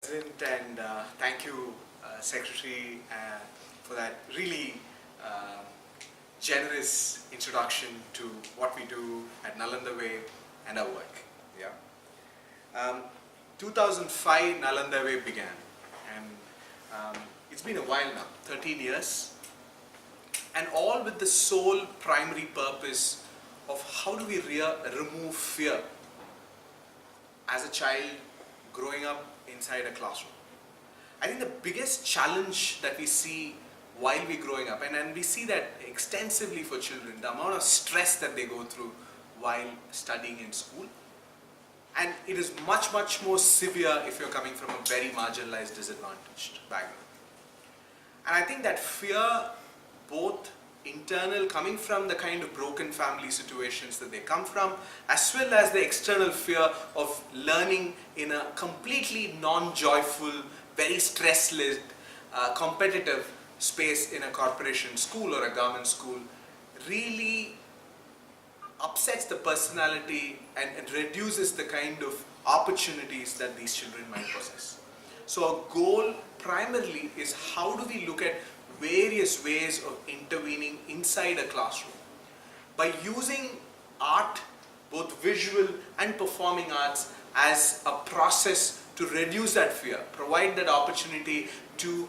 President, and thank you, Secretary, for that really generous introduction to what we do at NalandaWay and our work. Yeah. 2005, NalandaWay began, and it's been a while now, 13 years, and all with the sole primary purpose of how do we remove fear as a child growing up inside a classroom. I think the biggest challenge that we see while we're growing up, and we see that extensively for children, the amount of stress that they go through while studying in school. And it is much more severe if you're coming from a very marginalized, disadvantaged background. And I think that fear, both internal, coming from the kind of broken family situations that they come from, as well as the external fear of learning in a completely non-joyful, very stress-led, competitive space in a corporation school or a government school, really upsets the personality and reduces the kind of opportunities that these children might possess. So our goal primarily is how do we look at various ways of intervening inside a classroom by using art, both visual and performing arts, as a process to reduce that fear, provide that opportunity to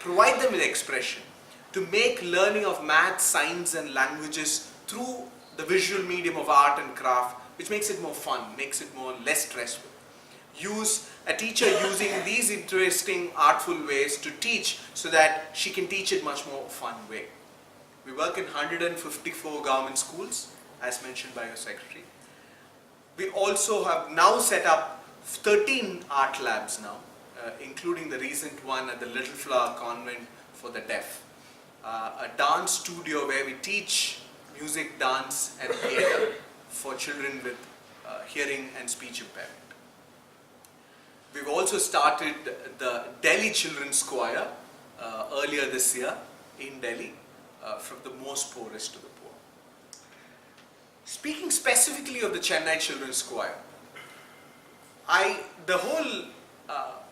provide them with expression, to make learning of math, science and languages through the visual medium of art and craft, which makes it more fun, makes it less stressful. Use a teacher using these interesting artful ways to teach so that she can teach it much more fun way. We work in 154 government schools, as mentioned by your secretary. We also have now set up 13 art labs now, including the recent one at the Little Flower Convent for the deaf. A dance studio where we teach music, dance and theatre for children with hearing and speech impairment. We've also started the Delhi Children's Choir earlier this year in Delhi, from the most poorest to the poor. Speaking specifically of the Chennai Children's Choir, the whole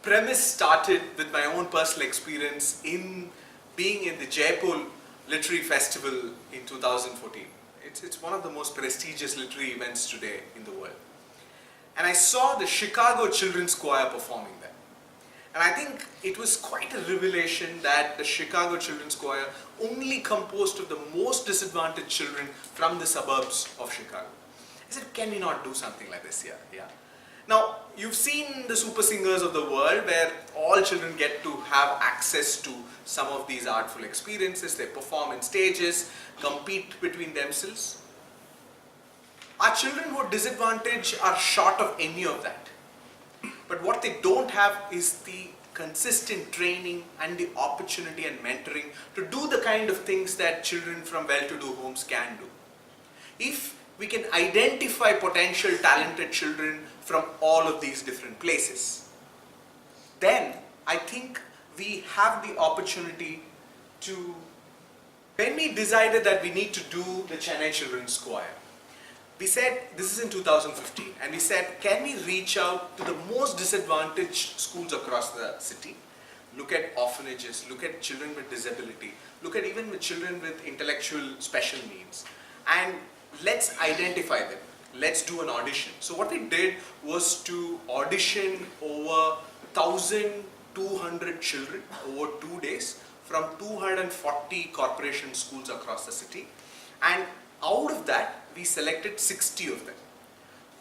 premise started with my own personal experience in being in the Jaipur Literary Festival in 2014. It's one of the most prestigious literary events today in the world. And I saw the Chicago Children's Choir performing there. And I think it was quite a revelation that the Chicago Children's Choir only composed of the most disadvantaged children from the suburbs of Chicago. I said, can we not do something like this here? Yeah. Now, you've seen the super singers of the world where all children get to have access to some of these artful experiences. They perform in stages, compete between themselves. Our children who are disadvantaged are short of any of that. But what they don't have is the consistent training and the opportunity and mentoring to do the kind of things that children from well-to-do homes can do. If we can identify potential talented children from all of these different places, then I think we have the opportunity to, when we decided that we need to do the Chennai Children's Choir, we said, this is in 2015, and we said, can we reach out to the most disadvantaged schools across the city? Look at orphanages, look at children with disability, look at even with children with intellectual special needs, and let's identify them. Let's do an audition. So what we did was to audition over 1,200 children over 2 days from 240 corporation schools across the city, and out of that, we selected 60 of them,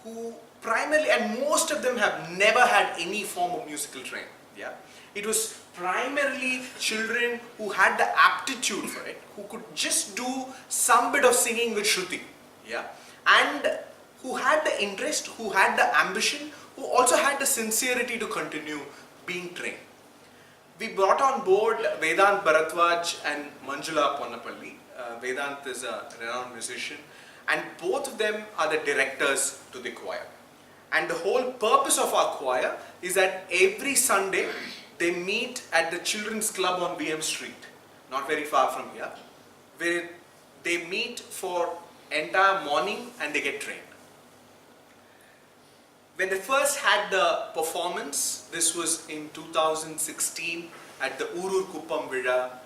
who primarily, and most of them have never had any form of musical training. Yeah, it was primarily children who had the aptitude for it, who could just do some bit of singing with Shruti. Yeah, and who had the interest, who had the ambition, who also had the sincerity to continue being trained. We brought on board Vedant Bharatwaj and Manjula Ponnapalli. Vedant is a renowned musician, and both of them are the directors to the choir. And the whole purpose of our choir is that every Sunday they meet at the Children's Club on VM Street, not very far from here, where they meet for entire morning and they get trained. When they first had the performance, this was in 2016 at the Urur Kuppam Villa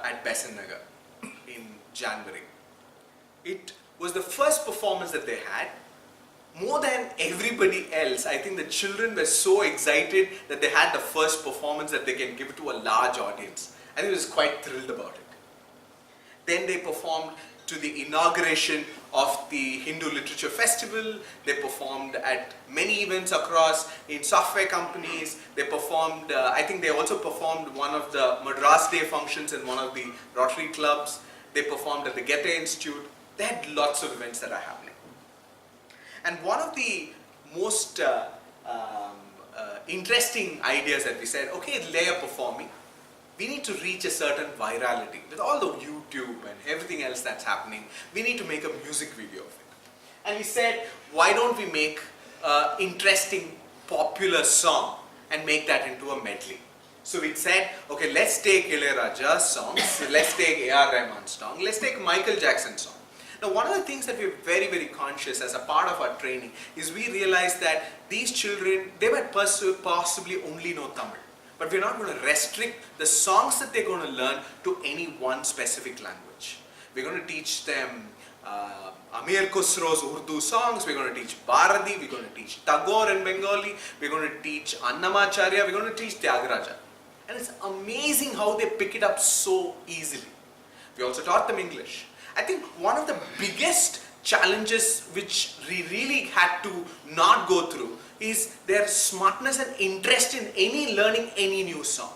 at Besant Nagar in January. It was the first performance that they had. More than everybody else, I think the children were so excited that they had the first performance that they can give to a large audience. I think I was quite thrilled about it. Then they performed to the inauguration of the Hindu Literature Festival. They performed at many events across in software companies. They performed, I think they also performed one of the Madras Day functions in one of the Rotary clubs. They performed at the Goethe Institute. They had lots of events that are happening. And one of the most interesting ideas that we said, okay, they are performing. We need to reach a certain virality. With all the YouTube and everything else that's happening, we need to make a music video of it. And we said, why don't we make an interesting, popular song and make that into a medley? So we said, okay, let's take Ilayaraja's songs, let's take A.R. Rahman's song, let's take Michael Jackson's song. Now, one of the things that we're very, very conscious as a part of our training is we realized that these children, they might possibly only know Tamil. But we're not going to restrict the songs that they're going to learn to any one specific language. We're going to teach them Amir Khusro's Urdu songs, we're going to teach Bharati, we're going to teach Tagore in Bengali, we're going to teach Annamacharya, we're going to teach Tyagaraja. And it's amazing how they pick it up so easily. We also taught them English. I think one of the biggest challenges which we really had to not go through is their smartness and interest in learning any new song.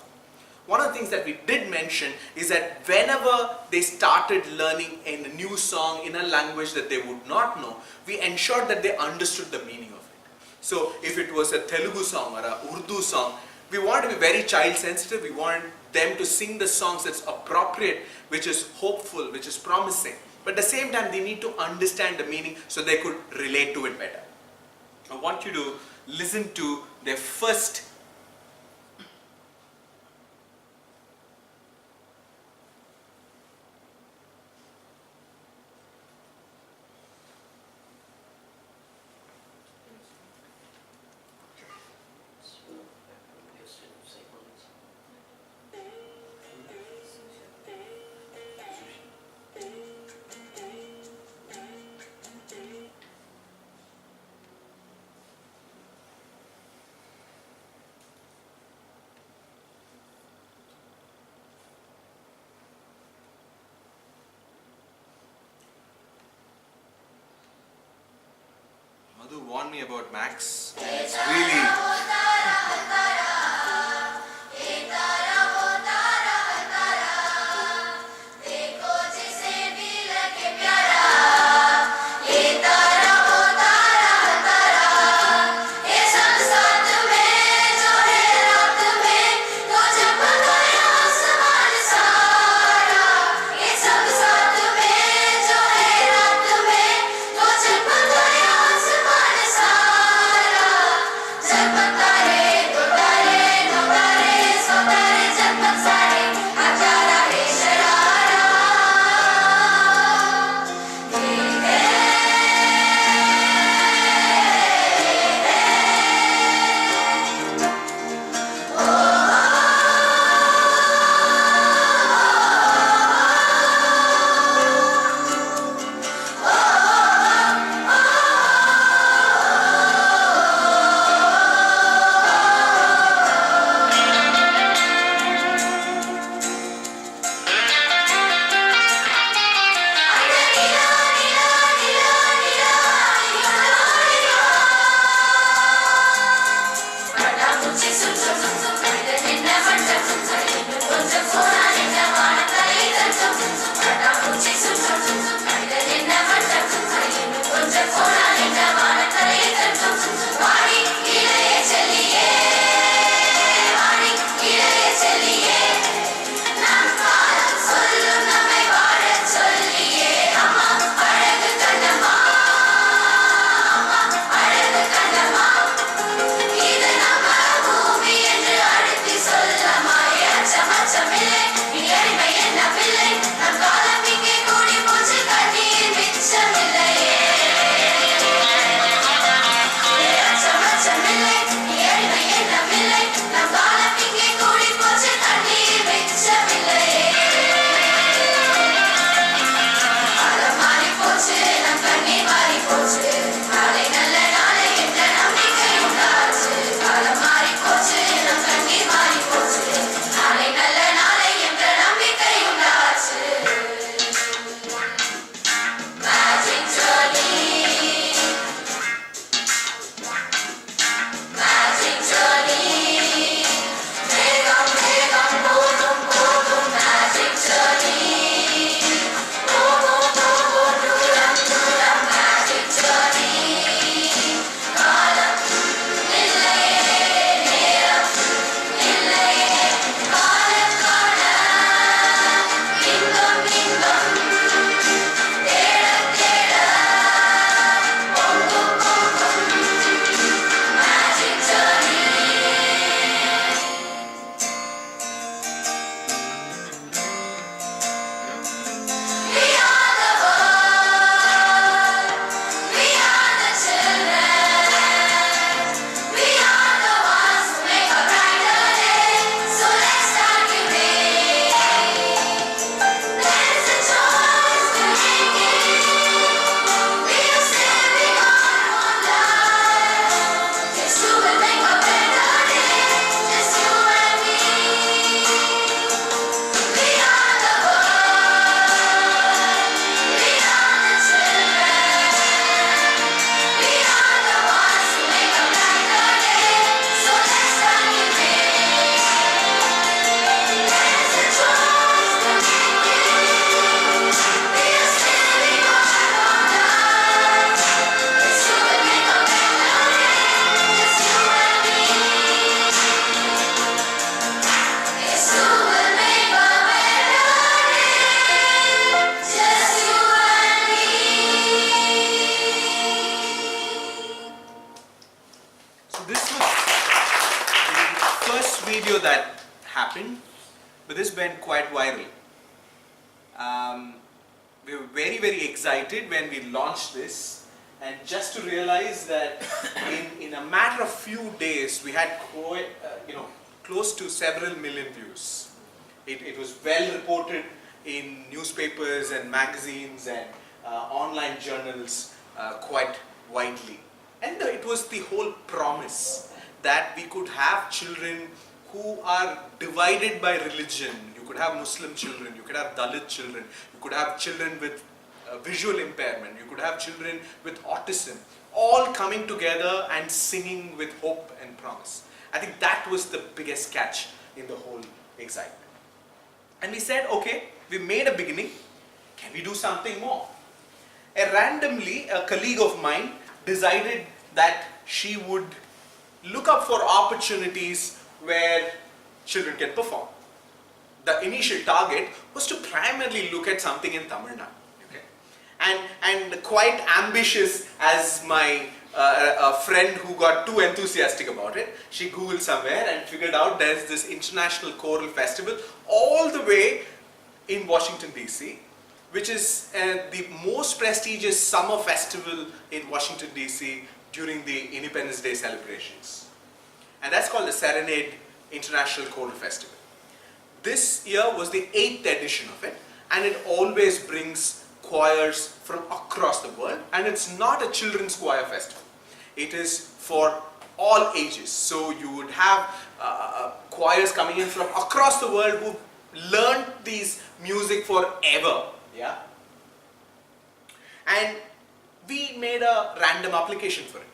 One of the things that we did mention is that whenever they started learning a new song in a language that they would not know, we ensured that they understood the meaning of it. So if it was a Telugu song or a Urdu song, we wanted to be very child sensitive. We wanted them to sing the songs that's appropriate, which is hopeful, which is promising. But at the same time, they need to understand the meaning so they could relate to it better. I want you to listen to their first Madhu warned me about Max. It's really... Jab video that happened, but this went quite viral. We were very, very excited when we launched this, and just to realize that in a matter of few days we had close to several million views. It was well reported in newspapers and magazines and online journals quite widely. And it was the whole promise that we could have children who are divided by religion. You could have Muslim children, you could have Dalit children, you could have children with visual impairment, you could have children with autism, all coming together and singing with hope and promise. I think that was the biggest catch in the whole excitement. And we said, okay, we made a beginning, can we do something more? Randomly, a colleague of mine decided that she would look up for opportunities where children can perform. The initial target was to primarily look at something in Tamil Nadu. Okay? And quite ambitious as my a friend who got too enthusiastic about it, she googled somewhere and figured out there's this international choral festival all the way in Washington DC, which is the most prestigious summer festival in Washington DC during the Independence Day celebrations. And that's called the Serenade International Choral Festival. This year was the 8th edition of it, and it always brings choirs from across the world, and it's not a children's choir festival. It is for all ages. So you would have choirs coming in from across the world who learned these music forever. Yeah? And we made a random application for it.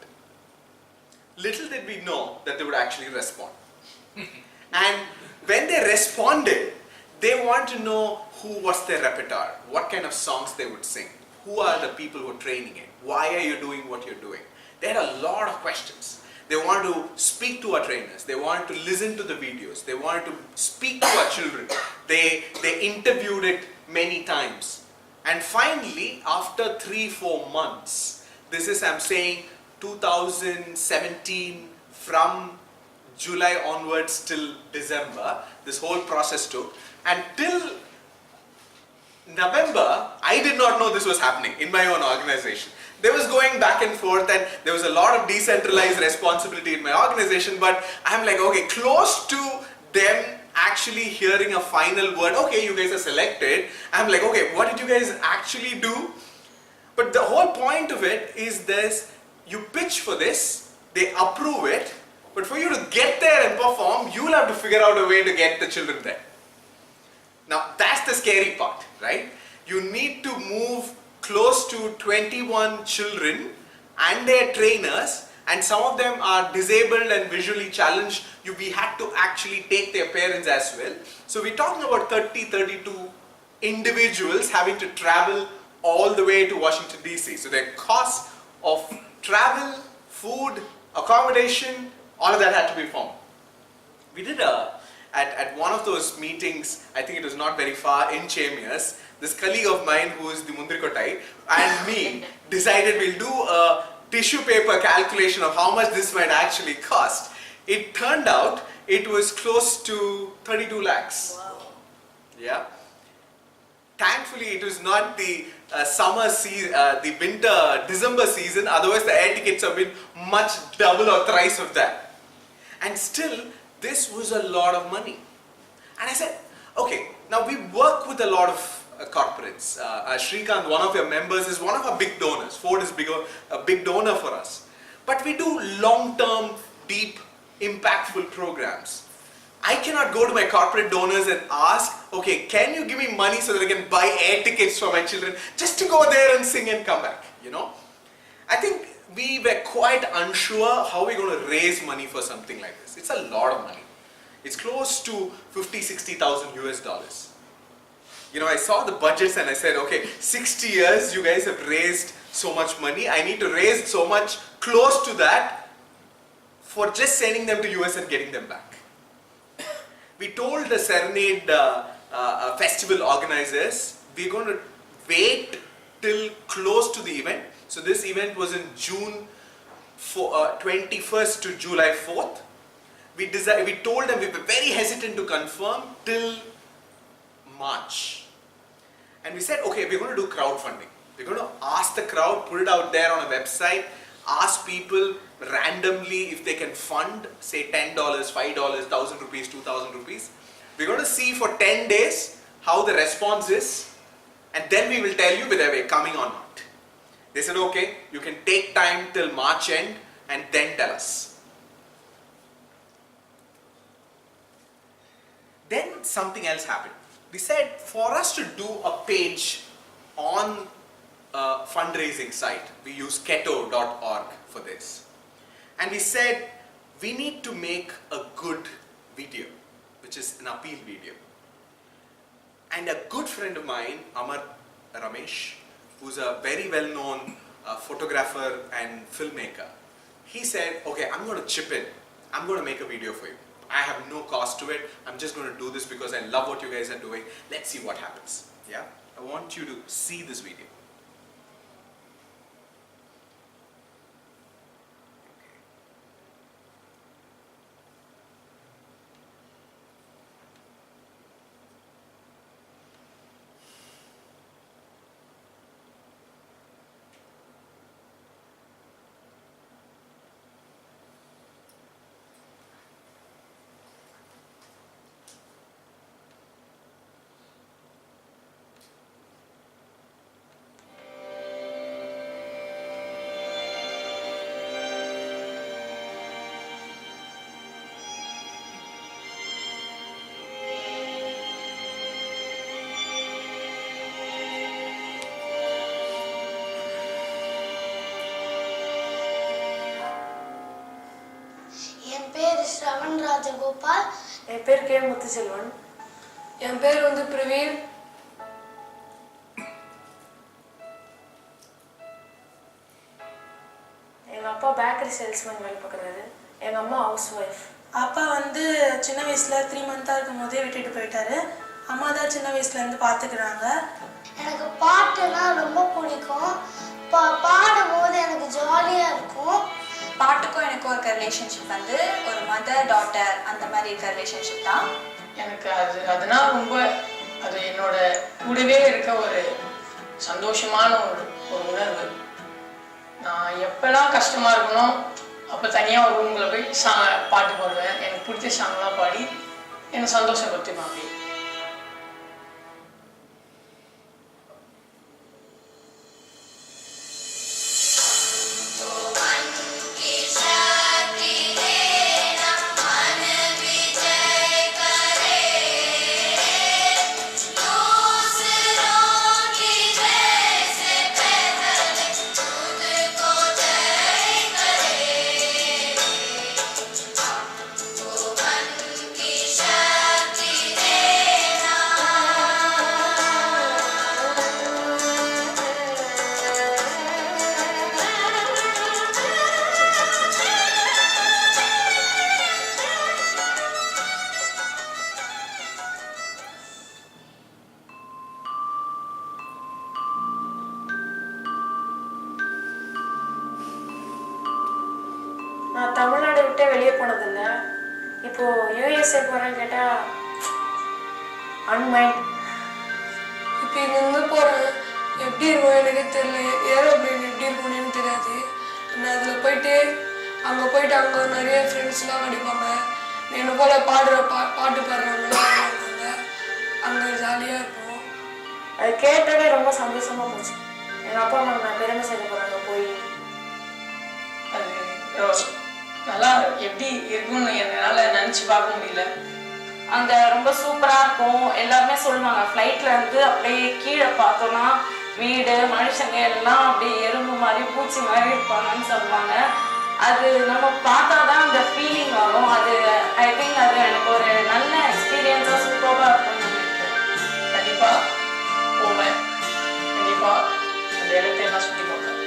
Little did we know that they would actually respond. And when they responded, they want to know who was their repertoire, what kind of songs they would sing, who are the people who are training it, why are you doing what you're doing. They had a lot of questions. They wanted to speak to our trainers, they wanted to listen to the videos, they wanted to speak to our children. They interviewed it many times. And finally, after 3-4 months, this is, I'm saying, 2017, from July onwards till December, this whole process took. And till November, I did not know this was happening in my own organization. There was going back and forth, and there was a lot of decentralized responsibility in my organization, but I'm like, okay, close to them actually hearing a final word, okay, you guys are selected. I'm like, okay, what did you guys actually do? But the whole point of it is this: you pitch for this, they approve it, but for you to get there and perform, you'll have to figure out a way to get the children there. Now, that's the scary part, right? You need to move close to 21 children and their trainers, and some of them are disabled and visually challenged. We had to actually take their parents as well. So we're talking about 32 individuals having to travel all the way to Washington DC. So the cost of travel, food, accommodation, all of that had to be formed. We did at one of those meetings, I think it was not very far, in Chemias, this colleague of mine who is the Mundrikotai and me decided we'll do a tissue paper calculation of how much this might actually cost. It turned out it was close to 32 lakhs. Wow. Yeah. Thankfully, it was not the summer season, the winter December season. Otherwise, the air tickets have been much double or thrice of that. And still, this was a lot of money. And I said, okay, now we work with a lot of corporates. Shrikant, one of your members, is one of our big donors. Ford is a big donor for us. But we do long-term, deep, impactful programs. I cannot go to my corporate donors and ask, okay, can you give me money so that I can buy air tickets for my children just to go there and sing and come back, you know? I think we were quite unsure how we're going to raise money for something like this. It's a lot of money. It's close to 50,000-60,000 US dollars. You know, I saw the budgets and I said, okay, 60 years you guys have raised so much money. I need to raise so much close to that for just sending them to US and getting them back. We told the Serenade festival organizers, we're going to wait till close to the event. So this event was in June 21st to July 4th. we told them, we were very hesitant to confirm till March. And we said, okay, we're going to do crowdfunding. We're going to ask the crowd, put it out there on a website, ask people randomly if they can fund, say $10, $5, 1,000 rupees, 2,000 rupees. We're going to see for 10 days how the response is, and then we will tell you whether we're coming or not. They said, okay, you can take time till March end and then tell us. Then something else happened. We said, for us to do a page on a fundraising site, we use keto.org for this. And we said, we need to make a good video, which is an appeal video. And a good friend of mine, Amar Ramesh, who's a very well-known photographer and filmmaker, he said, okay, I'm going to chip in. I'm going to make a video for you. I have no cost to it. I'm just going to do this because I love what you guys are doing. Let's see what happens. Yeah? I want you to see this video. Sriram Ayer. என் பேர் K Muthuselvan. என் பேர் வந்து பிரவீன். எங்க அப்பா bakery salesman வேலை பார்க்குறாரு. எங்க அம்மா house wife. அப்பா வந்து சின்ன வயசுல 3 மந்த்தாக இருக்கும் போதே விட்டுட்டு போயிட்டாரு. அம்மா தான் சின்ன வயசுல இருந்து பார்த்துக்கிறாங்க. எனக்கு பாட்டுனா ரொம்ப பிடிக்கும். பாடும்போது எனக்கு ஜாலியா இருக்கும். பாட்டுக்கும் எனக்கு ஒரு ரிலேஷன்ஷிப் வந்து ஒரு மதர் டாட்டர் அந்த மாதிரி இருக்க ரிலேஷன்ஷிப் தான். எனக்கு அதனால ரொம்ப அது என்னோட கூடவே இருக்க ஒரு சந்தோஷமான ஒரு உணர்வு. நான் எப்பெல்லாம் கஷ்டமா இருக்கணும் அப்போ தனியாக ஒரு ரூமில் போய் பாட்டு பாடுவேன். எனக்கு பிடிச்ச சாங்லாம் பாடி என்னை சந்தோஷப்படுத்திப்பேன். அப்படி நான் தமிழ்நாடு விட்டே வெளியே போனதில்லை. இப்போ யூஎஸ்ஏ போகிறேன்னு கேட்டால் அன்மைண்ட். இப்போ இங்கேருந்து போகிறேன், எப்படி இருக்கும் எனக்கே தெரியல. ஏரோப்ளேன் எப்படி இருக்கும்னு எனக்கு தெரியாது. நான் அதில் போயிட்டு அங்கே நிறைய ஃப்ரெண்ட்ஸ்லாம் அடிப்பாங்க. என்னை போல் பாட்டு பாடுறவங்களாம் வருவாங்க. அங்கே ஜாலியாக இருக்கும். அது கேட்டவே ரொம்ப சந்தோஷமாக போச்சு. எங்கள் அப்பா அம்மா நான் பெருமை செய்ய போகிறாங்க போய். அது நல்லா எப்படி இருக்கும்னு என்னால் நினச்சி பார்க்க முடியல. அங்கே ரொம்ப சூப்பராக இருக்கும். எல்லாருமே சொல்லுவாங்க, ஃப்ளைட்டில் இருந்து அப்படியே கீழே பார்த்தோன்னா வீடு மனுஷங்க எல்லாம் அப்படியே எறும்பு மாதிரி பூச்சி மாதிரி இருப்பாங்கன்னு சொல்லுவாங்க. அது நம்ம பார்த்தா தான் அந்த ஃபீலிங் வரும். அது ஐ திங்க் அது எனக்கு ஒரு நல்ல எக்ஸ்பீரியன்ஸாக சூப்பராக இருக்கும்னு நினைக்கிறேன். கண்டிப்பாக போவேன். கண்டிப்பாக அந்த இடத்தையெல்லாம் சுற்றி பார்ப்பேன்.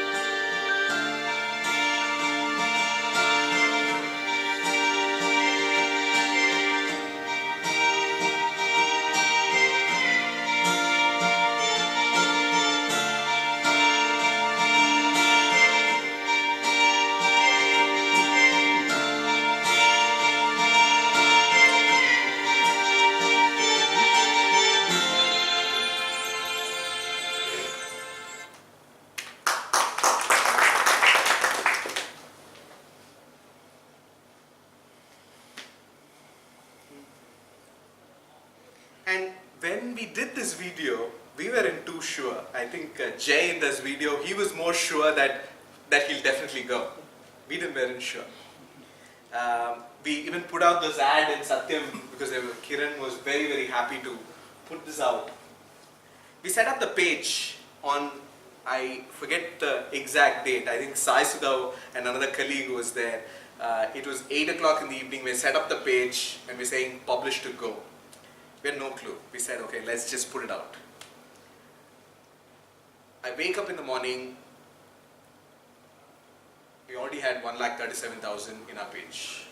And when we did this video, we weren't too sure. I think Jay in this video, he was more sure that he'll definitely go. We weren't sure. We even put out this ad in Satyam because Kiran was very, very happy to put this out. We set up the page on, I forget the exact date, I think Sai Sudhav and another colleague was there. It was 8 o'clock in the evening. We set up the page and we're saying publish to go. We had no clue. We said, okay, let's just put it out. I wake up in the morning. We already had 1,37,000 in our page.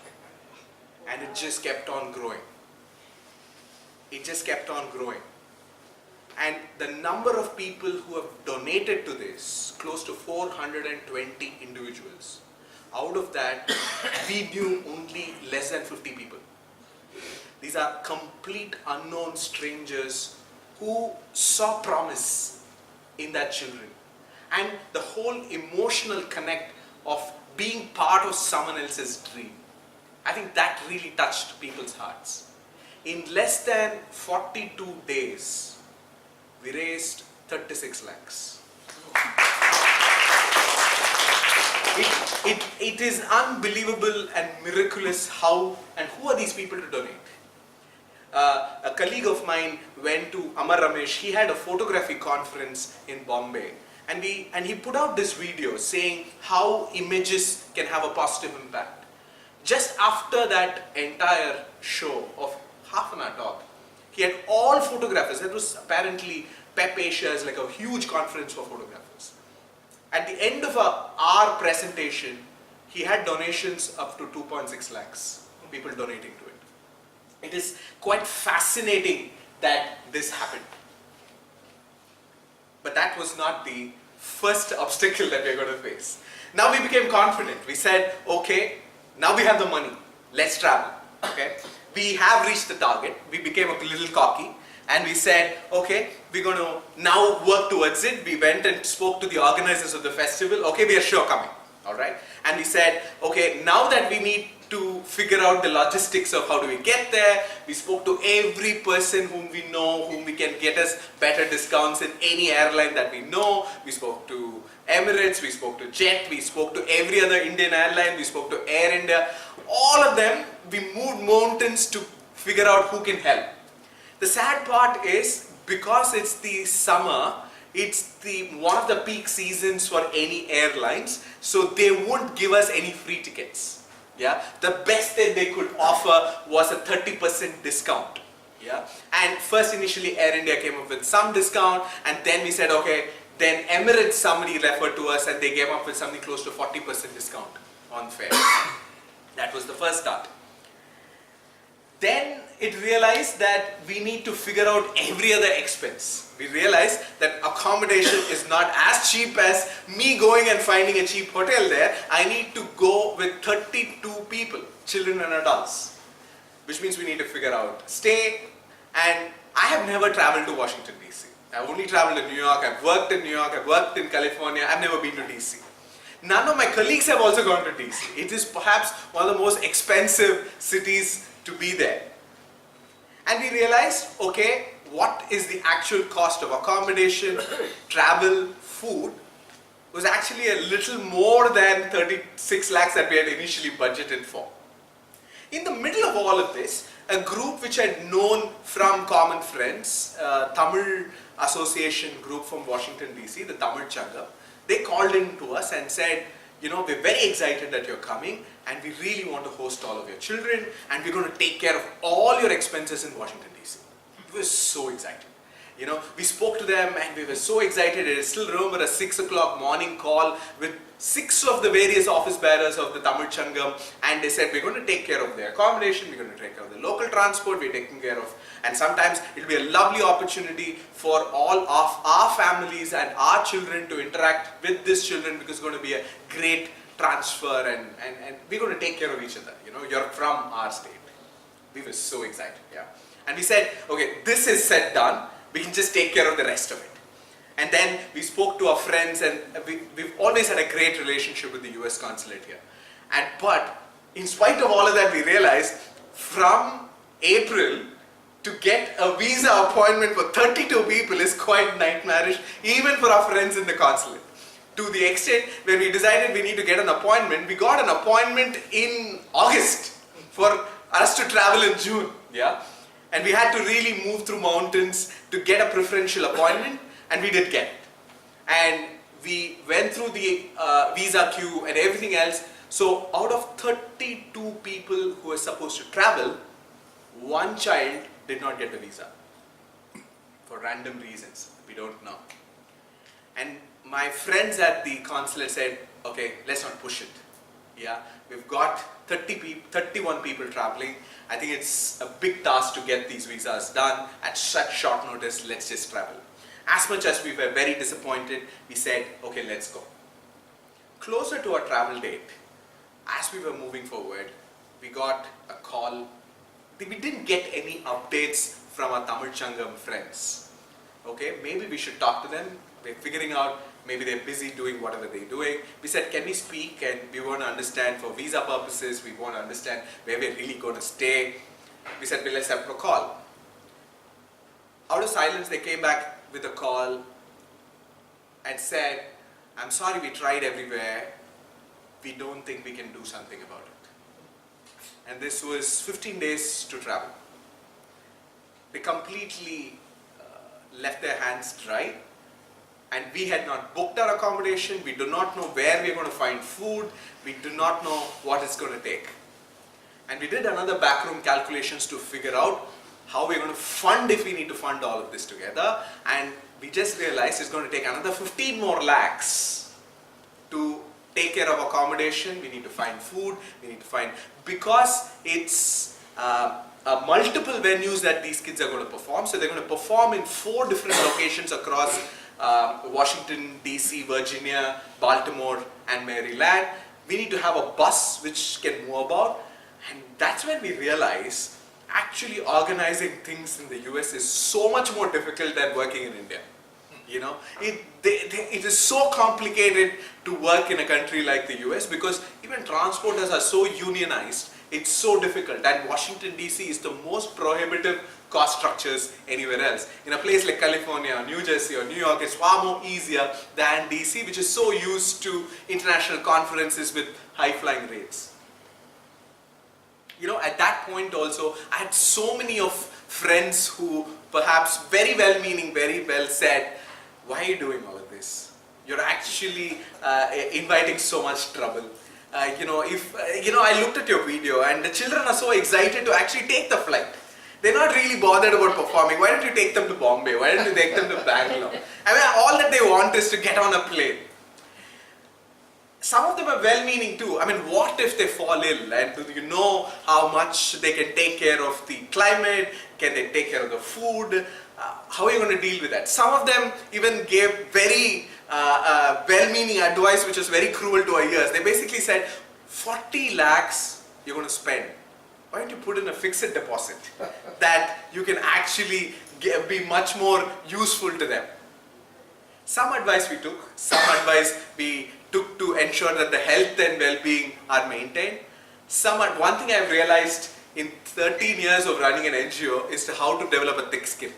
And it just kept on growing. It just kept on growing. And the number of people who have donated to this, close to 420 individuals. Out of that, we knew only less than 50 people. These are complete unknown strangers who saw promise in their children. And the whole emotional connect of being part of someone else's dream. I think that really touched people's hearts. In less than 42 days, we raised 36 lakhs. It is unbelievable and miraculous how and who are these people to donate. A colleague of mine went to Amar Ramesh. He had a photography conference in Bombay, and he put out this video saying how images can have a positive impact. Just after that entire show of half an hour talk, he had all photographers. That was apparently PEP Asia is like a huge conference for photographers. At the end of our presentation, he had donations up to 2.6 lakhs, people donating to it. It is quite fascinating that this happened. But that was not the first obstacle that we are going to face. Now we became confident. We said, okay, now we have the money. Let's travel. Okay? We have reached the target. We became a little cocky. And we said, okay, we're going to now work towards it. We went and spoke to the organizers of the festival. Okay, we are sure coming. All right. And we said, okay, now that we need to figure out the logistics of how do we get there, we spoke to every person whom we know, whom we can get us better discounts in any airline that we know. We spoke to Emirates, we spoke to Jet, we spoke to every other Indian airline, we spoke to Air India. All of them, we moved mountains to figure out who can help. The sad part is, because it's the summer, it's one of the peak seasons for any airlines, so they won't give us any free tickets. Yeah, the best that they could offer was a 30% discount. Yeah, and first initially Air India came up with some discount, and then we said, okay, then Emirates somebody referred to us and they came up with something close to 40% discount on fare. That was the first start. Then it realized that we need to figure out every other expense. We realized that accommodation is not as cheap as me going and finding a cheap hotel there. I need to go with 32 people, children and adults, which means we need to figure out stay. And I have never traveled to Washington DC. I've only traveled to New York. I've worked in New York. I've worked in California. I've never been to DC. None of my colleagues have also gone to DC. It is perhaps one of the most expensive cities to be there. And we realized, okay, what is the actual cost of accommodation, travel, food was actually a little more than 36 lakhs that we had initially budgeted for. In the middle of all of this, a group which I'd known from common friends, Tamil Association group from Washington DC, the Tamil Changam, they called in to us and said, you know, we're very excited that you're coming and we really want to host all of your children and we're going to take care of all your expenses in Washington DC. We were so excited. You know, we spoke to them and we were so excited. I still remember a 6 o'clock morning call with 6 of the various office bearers of the Tamil Changam, and they said, we're going to take care of their accommodation, we're going to take care of the local transport, we're taking care of, and sometimes it'll be a lovely opportunity for all of our families and our children to interact with these children because it's going to be a great transfer and we're going to take care of each other. You know, you're from our state. We were so excited, yeah. And we said, okay, this is said done. We can just take care of the rest of it. And then we spoke to our friends and we've always had a great relationship with the US consulate here. But in spite of all of that, we realized from April, to get a visa appointment for 32 people is quite nightmarish, even for our friends in the consulate. To the extent where we decided we need to get an appointment, we got an appointment in August for us to travel in June. Yeah, and we had to really move through mountains to get a preferential appointment, and we did get it. And we went through the visa queue and everything else. So out of 32 people who were supposed to travel, one child did not get the visa for random reasons. We don't know. And my friends at the consulate said, okay, let's not push it. Yeah, we've got 31 people traveling. I think it's a big task to get these visas done at such short notice. Let's just travel. As much as we were very disappointed, we said, okay, let's go. Closer to our travel date, as we were moving forward, we got a call. We didn't get any updates from our Tamil Changam friends. Okay, maybe we should talk to them. We're figuring out, maybe they're busy doing whatever they're doing. We said, can we speak? And we want to understand for visa purposes, we want to understand where we're really going to stay. We said, well, let's have a call. Out of silence, they came back with a call and said, I'm sorry, we tried everywhere. We don't think we can do something about it. And this was 15 days to travel. They completely left their hands dry, and we had not booked our accommodation. We do not know where we're going to find food. We do not know what it's going to take. And we did another backroom calculations to figure out how we're going to fund if we need to fund all of this together. And we just realized it's going to take another 15 more lakhs to take care of accommodation. We need to find food. We need to find, because it's multiple venues that these kids are going to perform. So they're going to perform in 4 different locations across Washington, DC, Virginia, Baltimore, and Maryland. We need to have a bus which can move about. And that's when we realize actually organizing things in the US is so much more difficult than working in India. You know, it is so complicated to work in a country like the US because even transporters are so unionized. It's so difficult, and Washington DC is the most prohibitive cost structures anywhere else. In a place like California, or New Jersey, or New York, it's far more easier than DC, which is so used to international conferences with high-flying rates. You know, at that point also, I had so many of friends who perhaps very well-meaning, very well said, why are you doing all of this? You're actually inviting so much trouble. I looked at your video and the children are so excited to actually take the flight. They're not really bothered about performing. Why don't you take them to Bombay? Why don't you take them to Bangalore? I mean, all that they want is to get on a plane. Some of them are well-meaning too. I mean, what if they fall ill? And do you know how much they can take care of the climate? Can they take care of the food? How are you going to deal with that? Some of them even gave very well-meaning advice which was very cruel to our ears. They basically said, 40 lakhs you're going to spend. Why don't you put in a fixed deposit that you can actually be much more useful to them? Some advice we took, some advice we took to ensure that the health and well-being are maintained. One thing I've realized in 13 years of running an NGO is how to develop a thick skin.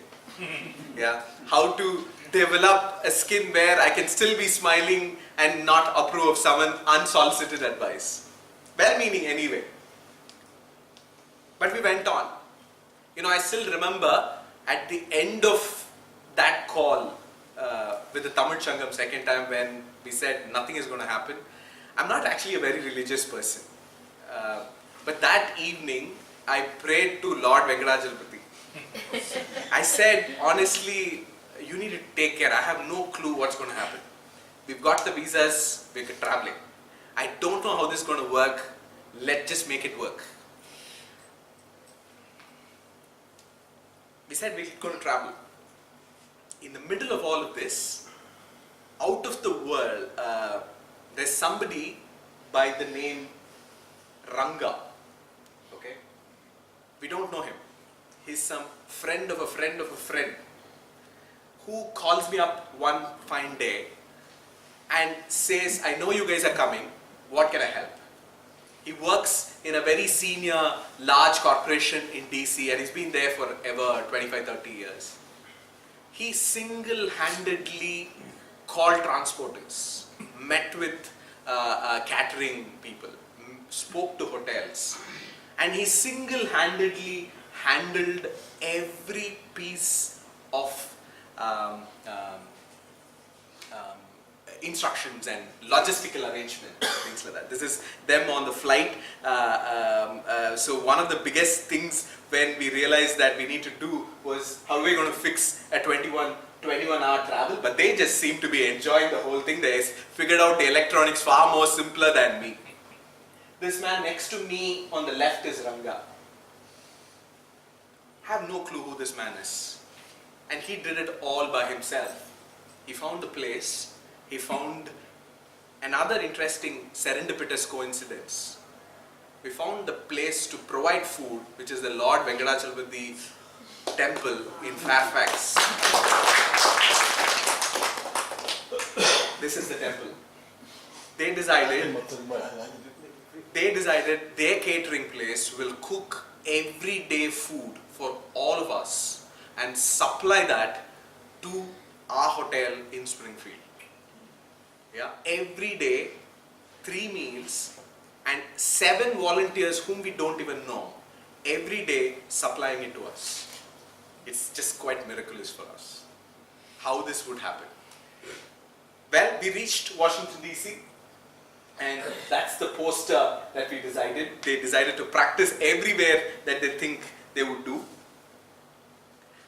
Yeah, how to develop a skin where I can still be smiling and not approve of someone unsolicited advice. Well-meaning anyway. But we went on. You know, I still remember at the end of that call with the Tamil Changam second time when we said nothing is going to happen. I'm not actually a very religious person. But that evening, I prayed to Lord Venkadajalapati. I said, honestly, you need to take care. I have no clue what's going to happen. We've got the visas, we're traveling. I don't know how this is going to work. Let's just make it work. We said we're going to travel. In the middle of all of this, out of the world, there's somebody by the name Ranga. Okay? We don't know him. He's some friend of a friend of a friend who calls me up one fine day and says, I know you guys are coming, what can I help? He works in a very senior, large corporation in DC, and he's been there forever, 25, 30 years. He single-handedly called transporters, met with catering people, spoke to hotels, and he single-handedly handled every piece of instructions and logistical arrangement, things like that. This is them on the flight. So one of the biggest things when we realized that we need to do was how are we going to fix a 21-hour travel, but they just seem to be enjoying the whole thing. They figured out the electronics far more simpler than me. This man next to me on the left is Ranga. I have no clue who this man is. And he did it all by himself. He found the place. He found another interesting serendipitous coincidence. We found the place to provide food, which is the Lord Venkatachalapati temple in Fairfax. This is the temple. They decided their catering place will cook everyday food for all of us and supply that to our hotel in Springfield. Yeah, every day, 3 meals and 7 volunteers whom we don't even know, every day supplying it to us. It's just quite miraculous for us. How this would happen. Well, we reached Washington DC, and that's the poster that we decided. They decided to practice everywhere that they think they would do.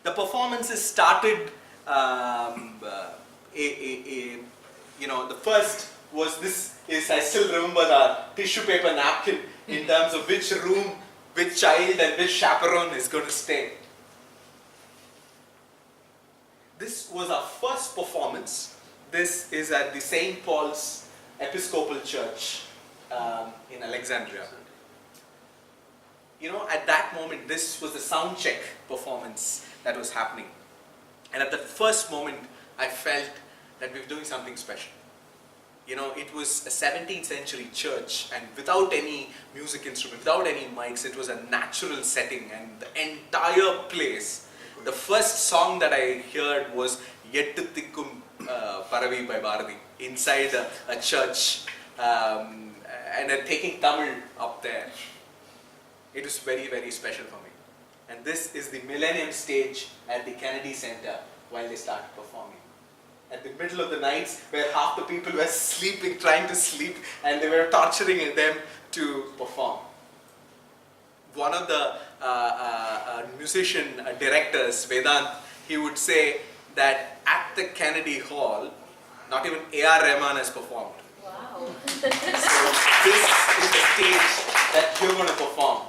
The performances started the first was this is, I still remember the tissue paper napkin in terms of which room, which child and which chaperone is going to stay. This was our first performance. This is at the St. Paul's Episcopal Church in Alexandria. At that moment, this was the sound check performance that was happening. And at that first moment, I felt that we were doing something special. It was a 17th century church, and without any music instrument, without any mics, it was a natural setting, and the entire place, the first song that I heard was Yettu Thikkum Paravi by Bharati, inside a church, and they're taking Tamil up there. It was very, very special for me. And this is the Millennium Stage at the Kennedy Center while they started performing. At the middle of the nights, where half the people were sleeping, trying to sleep, and they were torturing them to perform. One of the musician directors, Vedant, he would say that at the Kennedy Hall, not even A.R. Rahman has performed. Wow. So this is the stage that you're going to perform.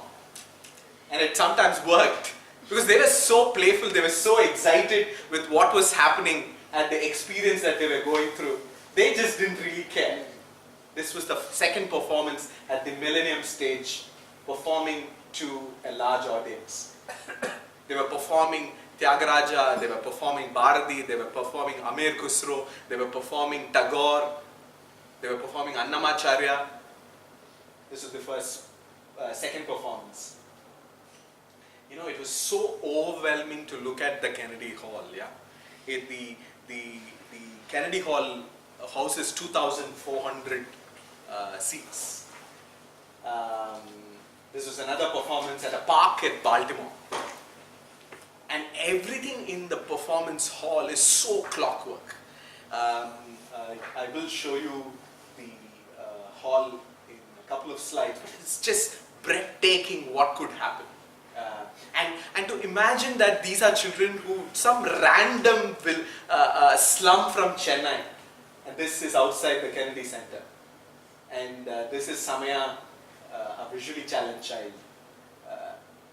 And it sometimes worked, because they were so playful, they were so excited with what was happening and the experience that they were going through. They just didn't really care. This was the second performance at the Millennium Stage, performing to a large audience. They were performing Tyagaraja, they were performing Bharati, they were performing Amir Khusro, they were performing Tagore, they were performing Annamacharya. This was the second performance. It was so overwhelming to look at the Kennedy Hall. Yeah, the Kennedy Hall houses 2,400 seats. This was another performance at a park at Baltimore. And everything in the performance hall is so clockwork. I will show you the hall in a couple of slides, but it's just breathtaking what could happen. And to imagine that these are children who, some random slum from Chennai, and this is outside the Kennedy Center. And this is Samaya, a visually challenged child,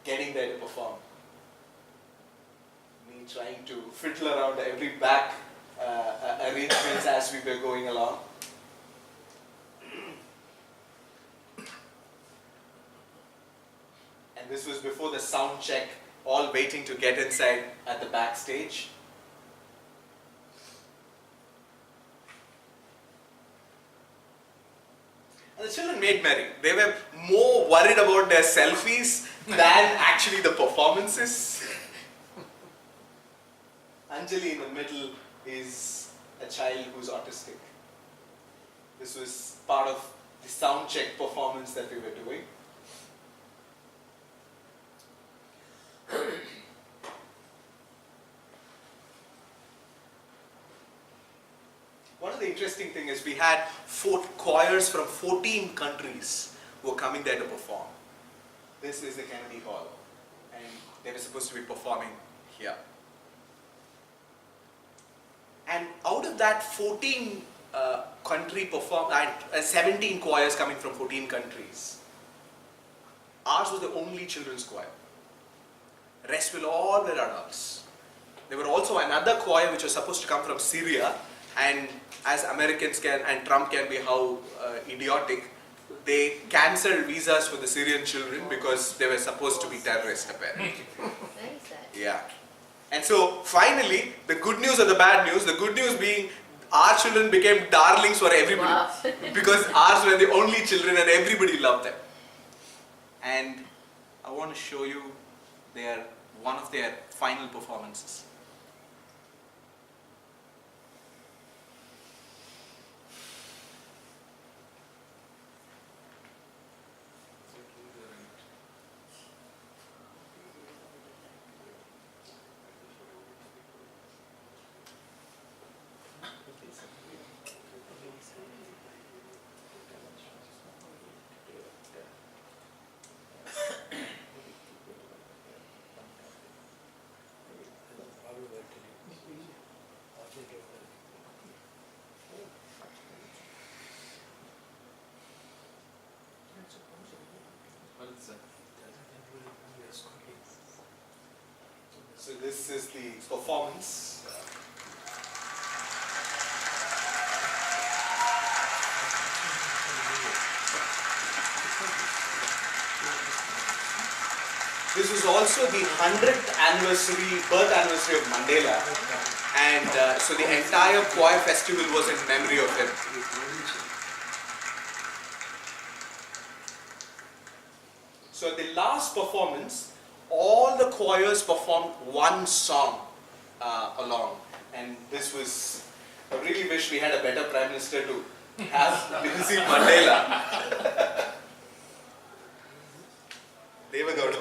getting there to perform. Me trying to fiddle around every back arrangements as we were going along. And this was before the sound check, all waiting to get inside at the backstage. And the children made merry. They were more worried about their selfies than actually the performances. Anjali in the middle is a child who's autistic. This was part of the sound check performance that we were doing. One of the interesting things is we had 4 choirs from 14 countries who were coming there to perform. This is the Kennedy Hall, and they were supposed to be performing here. And out of that 14 country 17 choirs coming from 14 countries, ours was the only children's choir. Rest will all were adults. There were also another choir which was supposed to come from Syria, and as Americans can and Trump can be how idiotic, they cancelled visas for the Syrian children because they were supposed to be terrorists apparently. Very sad. Yeah. And so finally, the good news or the bad news, the good news being our children became darlings for everybody. Wow. Because ours were the only children and everybody loved them. And I want to show you one of their final performances. So this is the performance. This is also the 100th birth anniversary of Mandela, and so the entire choir festival was in memory of him. So at the last performance, all the choirs performed one song along, and this was, I really wish we had a better Prime Minister to have Nelson Mandela. Devagowda.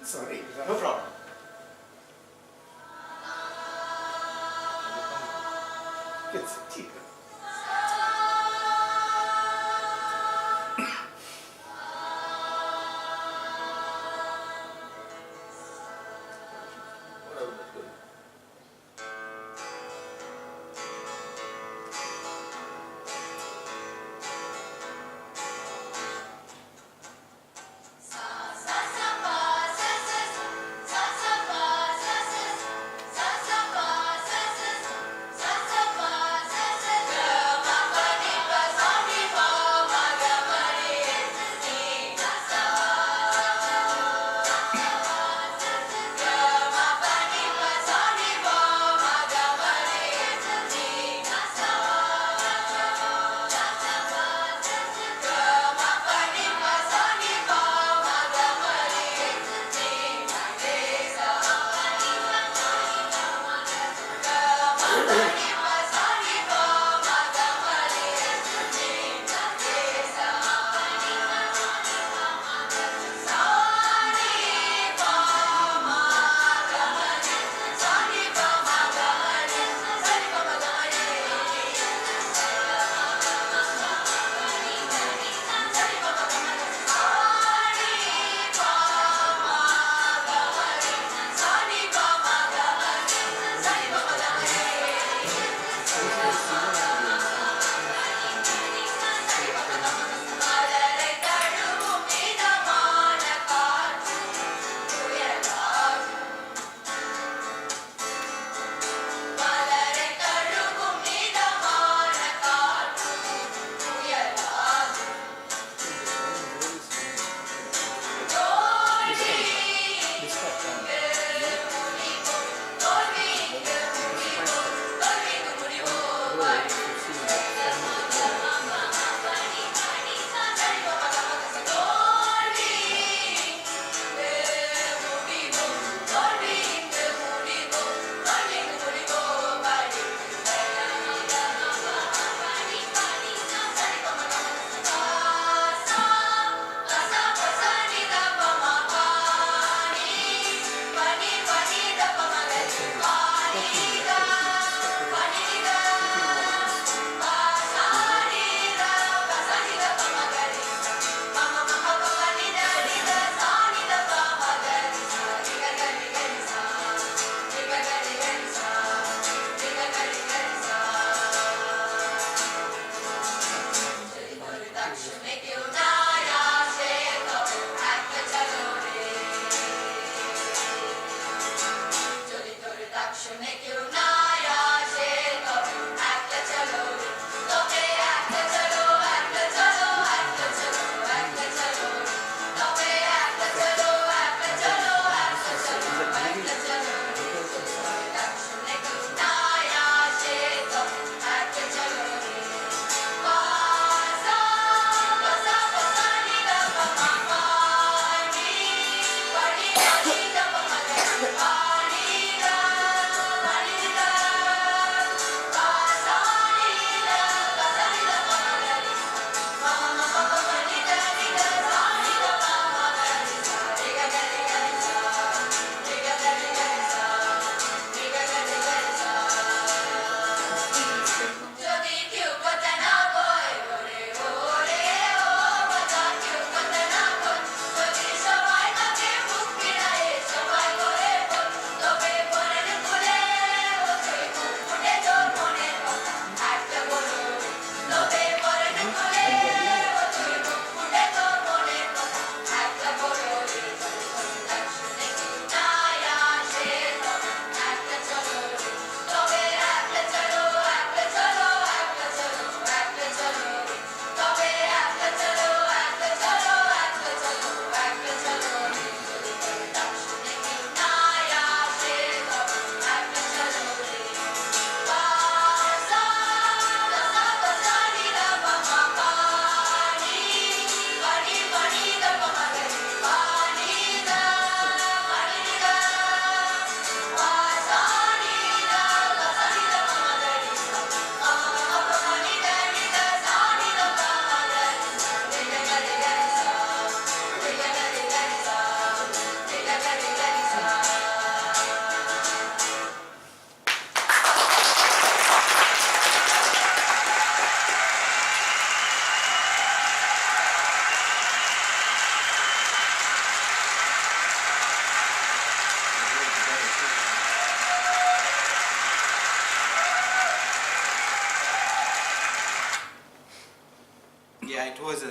Sorry, no problem. It's cheap.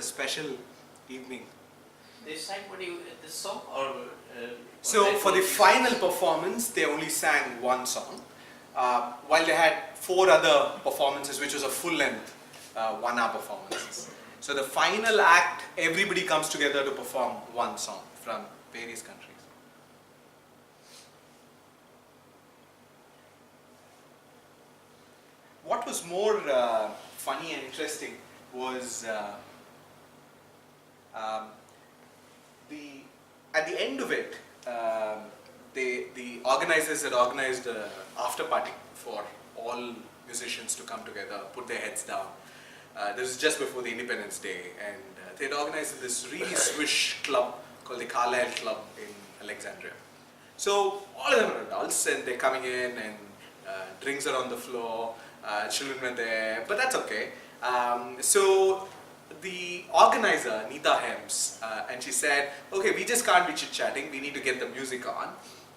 special evening. They sang this song or? So for the final performance, they only sang one song, while they had 4 other performances, which was a full-length 1-hour performances. So the final act, everybody comes together to perform one song from various countries. What was more funny and interesting was at the end of it, the organizers had organized an after party for all musicians to come together, put their heads down. This was just before the Independence Day, and they'd organized this really swish club called the Carlisle Club in Alexandria. So all of them are adults, and they're coming in, and drinks are on the floor, children were there, but that's okay. So the organizer, Neeta Hems, and she said, okay, we just can't be chit-chatting, we need to get the music on,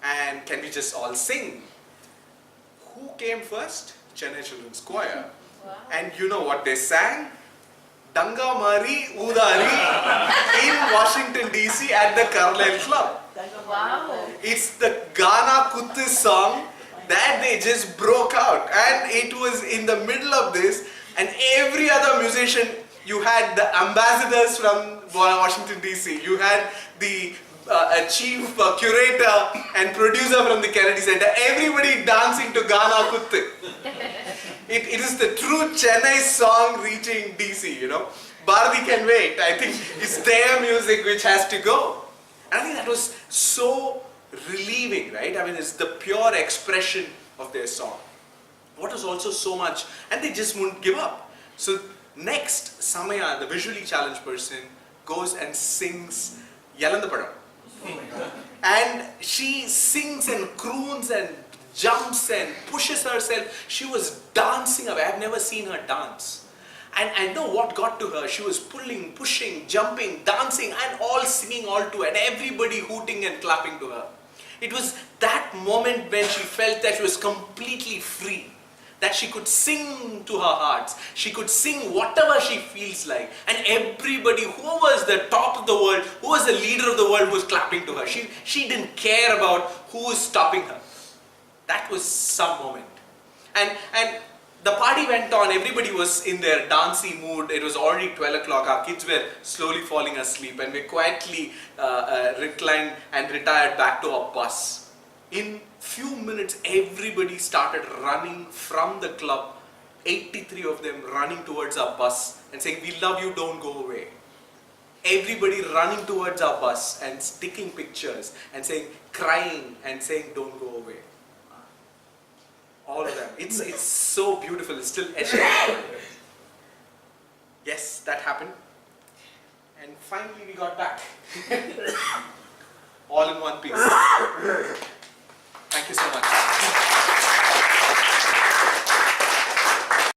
and can we just all sing? Who came first? Chennai Children's Choir. Wow. And you know what they sang? Danga Mari Udari in Washington DC at the Carlisle Club. Wow. It's the Ghana Kuttu song that they just broke out, and it was in the middle of this, and every other musician, you had the ambassadors from Washington DC, you had the chief curator and producer from the Kennedy Center, everybody dancing to Ghana Kuttu. It is the true Chennai song reaching DC, you know. Bharati can wait. I think it's their music which has to go. And I think that was so relieving, right? I mean, it's the pure expression of their song. What was also so much, and they just wouldn't give up. So next, Samaya, the visually challenged person, goes and sings Yalandapadam. And she sings and croons and jumps and pushes herself. She was dancing away. I've never seen her dance. And I know what got to her. She was pulling, pushing, jumping, dancing, and all singing all to her, and everybody hooting and clapping to her. It was that moment when she felt that she was completely free, that she could sing to her heart. She could sing whatever she feels like, and everybody, who was the top of the world, who was the leader of the world, was clapping to her. She didn't care about who was stopping her. That was some moment. And the party went on. Everybody was in their dancey mood. It was already 12 o'clock. Our kids were slowly falling asleep, and we quietly reclined and retired back to our bus. In few minutes, everybody started running from the club, 83 of them running towards our bus and saying, "We love you, don't go away." Everybody running towards our bus and sticking pictures and saying, crying and saying, "Don't go away." All of them. It's so beautiful. It's still etched in my mind. Yes, that happened. And finally we got back. All in one piece. Thank you so much.